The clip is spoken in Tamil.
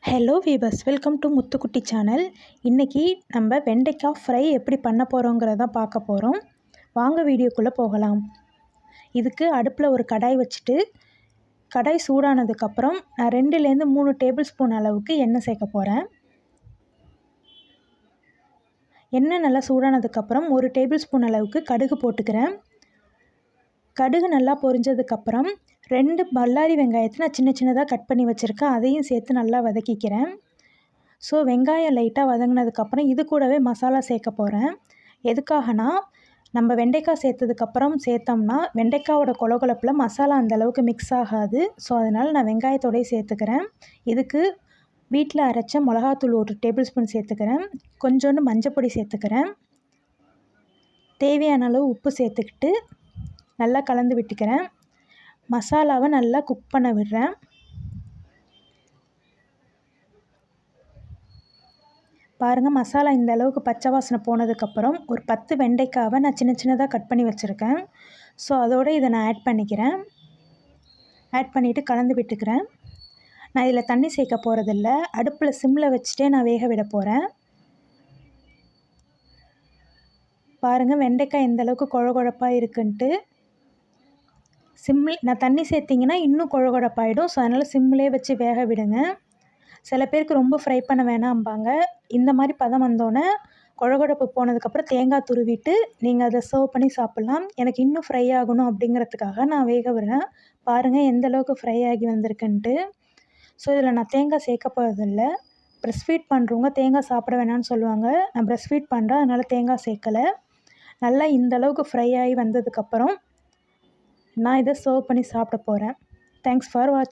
Hello viewers, welcome to Muthukutty channel. இன்றைக்கி நம்ம வெண்டைக்காய் ஃப்ரை எப்படி பண்ண போகிறோங்கிறத பார்க்க போகிறோம். வாங்க வீடியோக்குள்ளே போகலாம். இதுக்கு அடுப்பில் ஒரு கடாய் வச்சுட்டு கடாய் சூடானதுக்கப்புறம் நான் 2லேருந்து 3 டேபிள் ஸ்பூன் அளவுக்கு எண்ணெய் சேர்க்க போகிறேன். எண்ணெய் நல்லா சூடானதுக்கப்புறம் 1 டேபிள் ஸ்பூன் அளவுக்கு கடுகு போட்டுக்கிறேன். கடுகு நல்லா பொரிஞ்சதுக்கப்புறம் 2 பல்லாரி வெங்காயத்தை நான் சின்ன சின்னதாக கட் பண்ணி வச்சுருக்கேன். அதையும் சேர்த்து நல்லா வதக்கிக்கிறேன். ஸோ வெங்காயம் லைட்டாக வதங்கினதுக்கப்புறம் இது கூடவே மசாலா சேர்க்க போகிறேன். எதுக்காகனா, நம்ம வெண்டைக்காய் சேர்த்தோம்னா வெண்டைக்காயோட கொலகொலப்பில் மசாலா அந்தளவுக்கு மிக்ஸ் ஆகாது. ஸோ அதனால் நான் வெங்காயத்தோடய சேர்த்துக்கிறேன். இதுக்கு வீட்டில் அரைச்ச மிளகாத்தூள் 1 டேபிள் ஸ்பூன் சேர்த்துக்கிறேன். கொஞ்சோண்டு மஞ்சப்பொடி சேர்த்துக்கிறேன். தேவையான அளவு உப்பு சேர்த்துக்கிட்டு நல்லா கலந்து விட்டுக்கிறேன். மசாலாவை நல்லா குக் பண்ண விடுறேன். பாருங்கள், மசாலா இந்த அளவுக்கு பச்சை வாசனை போனதுக்கப்புறம் ஒரு 10 வெண்டைக்காவை நான் சின்ன சின்னதாக கட் பண்ணி வச்சுருக்கேன். ஸோ அதோடு இதை நான் ஆட் பண்ணிக்கிறேன். ஆட் பண்ணிவிட்டு கலந்து விட்டுக்கிறேன். நான் இதில் தண்ணி சேர்க்க போகிறதில்ல. அடுப்பில் சிம்மில் வச்சுட்டே நான் வேக விட போகிறேன். பாருங்கள், வெண்டைக்காய் எந்த அளவுக்கு குழகுழப்பாக இருக்குன்ட்டு. நான் தண்ணி சேர்த்திங்கன்னா இன்னும் குழகுழப்பாயிடும். ஸோ அதனால் சிம்மிலே வச்சு வேக விடுங்க. சில பேருக்கு ரொம்ப ஃப்ரை பண்ண வேணாம்பாங்க. இந்த மாதிரி பதம் வந்தோடனே குழகுழப்பு போனதுக்கப்புறம் தேங்காய் துருவிட்டு நீங்கள் அதை சர்வ் பண்ணி சாப்பிட்லாம். எனக்கு இன்னும் ஃப்ரை ஆகணும் அப்படிங்கிறதுக்காக நான் வேக விடுறேன். பாருங்கள் எந்த அளவுக்கு ஃப்ரை ஆகி வந்திருக்குன்ட்டு. ஸோ இதில் நான் தேங்காய் சேர்க்க போகிறதில்ல. ப்ரெஸ்ட் ஃபீட் பண்ணுறவங்க தேங்காய் சாப்பிட வேணாம்னு சொல்லுவாங்க. நான் ப்ரெஸ்ட் ஃபீட் பண்ணுறேன், அதனால் தேங்காய் சேர்க்கலை. நல்லா இந்த அளவுக்கு ஃப்ரை ஆகி வந்ததுக்கப்புறம் நான் இதை சர்வ் பண்ணி சாப்பிட போகிறேன். தேங்க்ஸ் ஃபார் வாட்சிங்.